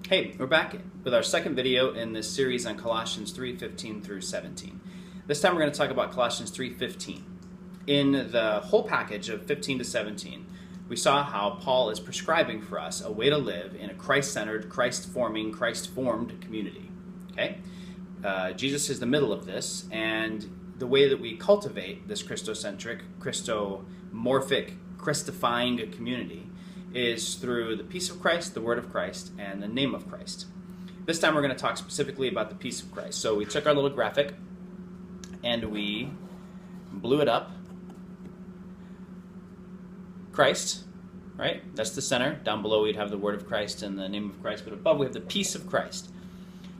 Hey, we're back with our second video in this series on Colossians 3:15 through 17. This time we're going to talk about Colossians 3:15. In the whole package of 15 to 17, we saw how Paul is prescribing for us a way to live in a Christ-centered, Christ-forming, Christ-formed community. Okay? Jesus is the middle of this, and the way that we cultivate this Christocentric, Christomorphic, Christifying community is through the peace of Christ, the word of Christ, and the name of Christ. This time we're going to talk specifically about the peace of Christ. So we took our little graphic and we blew it up. Christ, right? That's the center. Down below we'd have the word of Christ and the name of Christ, but above we have the peace of Christ.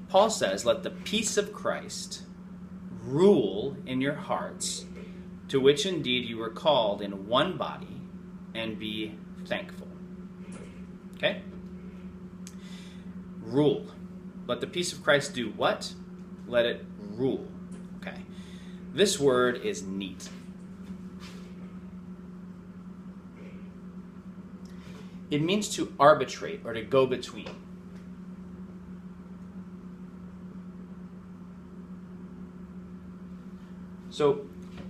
Paul says, let the peace of Christ rule in your hearts, to which indeed you were called in one body, and be thankful. Okay? Rule. Let the peace of Christ do what? Let it rule. Okay. This word is neat. It means to arbitrate or to go between. So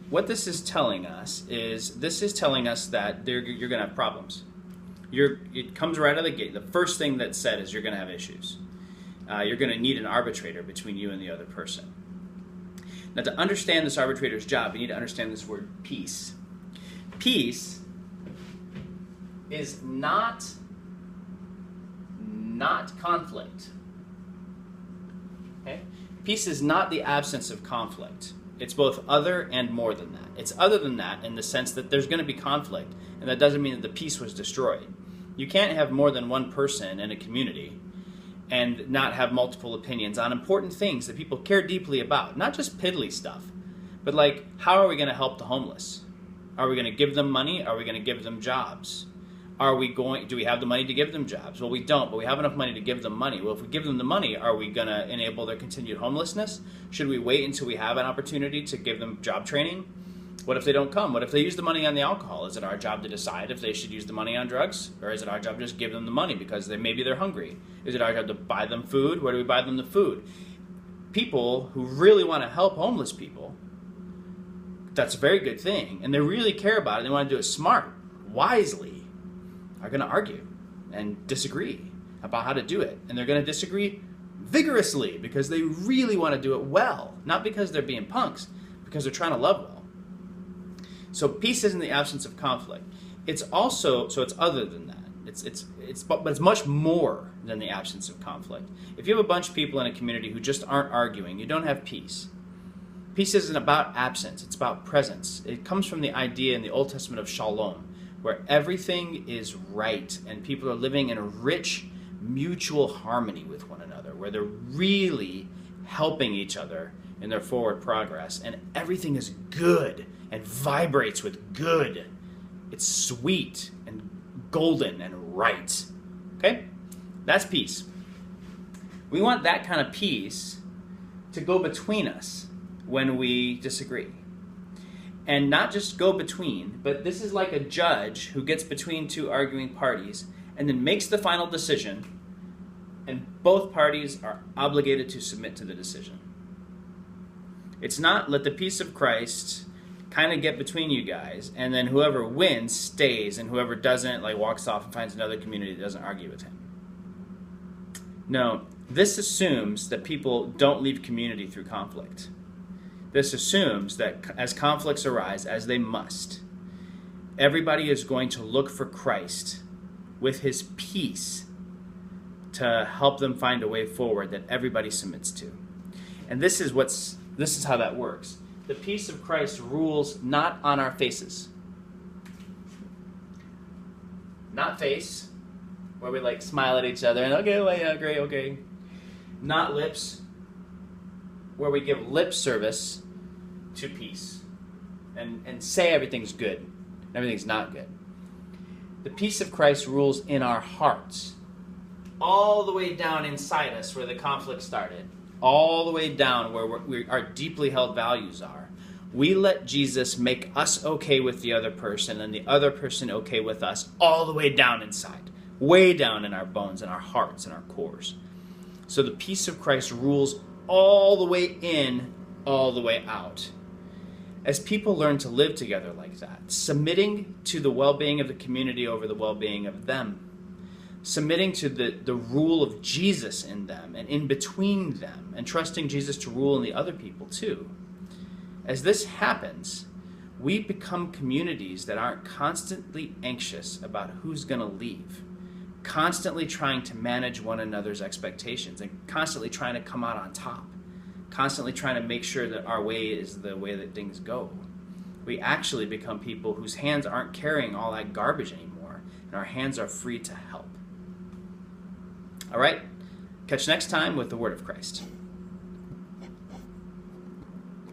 what this is telling us that you're going to have problems. It comes right out of the gate. The first thing that's said is you're going to have issues. You're going to need an arbitrator between you and the other person. Now, to understand this arbitrator's job, you need to understand this word peace. Peace is not conflict. Okay? Peace is not the absence of conflict. It's both other and more than that. It's other than that in the sense that there's going to be conflict, and that doesn't mean that the peace was destroyed. You can't have more than one person in a community and not have multiple opinions on important things that people care deeply about. Not just piddly stuff, but like, how are we going to help the homeless? Are we going to give them money? Are we going to give them jobs? Do we have the money to give them jobs? Well, we don't, but we have enough money to give them money. Well, if we give them the money, are we going to enable their continued homelessness? Should we wait until we have an opportunity to give them job training? What if they don't come? What if they use the money on the alcohol? Is it our job to decide if they should use the money on drugs? Or is it our job to just give them the money because maybe they're hungry? Is it our job to buy them food? Where do we buy them the food? People who really want to help homeless people, that's a very good thing, and they really care about it, they want to do it smart, wisely, are going to argue and disagree about how to do it. And they're going to disagree vigorously because they really want to do it well. Not because they're being punks, because they're trying to love well. So peace isn't the absence of conflict. It's also, so it's other than that. But it's much more than the absence of conflict. If you have a bunch of people in a community who just aren't arguing, you don't have peace. Peace isn't about absence, it's about presence. It comes from the idea in the Old Testament of shalom, where everything is right and people are living in a rich mutual harmony with one another, where they're really helping each other in their forward progress, and everything is good and vibrates with good. It's sweet and golden and right. Okay? That's peace. We want that kind of peace to go between us when we disagree. And not just go between, but this is like a judge who gets between two arguing parties and then makes the final decision, and both parties are obligated to submit to the decision. It's not let the peace of Christ kind of get between you guys, and then whoever wins stays, and whoever doesn't walks off and finds another community that doesn't argue with him. No, this assumes that people don't leave community through conflict. This assumes that as conflicts arise, as they must, everybody is going to look for Christ with his peace to help them find a way forward that everybody submits to. And this is how that works. The peace of Christ rules not on our faces. Not face, where we smile at each other and okay, well, yeah, great, okay. Not lips, where we give lip service to peace and say everything's good and everything's not good. The peace of Christ rules in our hearts, all the way down inside us where the conflict started, all the way down where our deeply held values are. We let Jesus make us okay with the other person and the other person okay with us all the way down inside. way down in our bones, in our hearts, in our cores. So the peace of Christ rules all the way in, all the way out. As people learn to live together like that, submitting to the well-being of the community over the well-being of them, submitting to the rule of Jesus in them and in between them, and trusting Jesus to rule in the other people too. As this happens, we become communities that aren't constantly anxious about who's going to leave, constantly trying to manage one another's expectations, and constantly trying to come out on top, constantly trying to make sure that our way is the way that things go. We actually become people whose hands aren't carrying all that garbage anymore, and our hands are free to help. All right, catch you next time with the Word of Christ.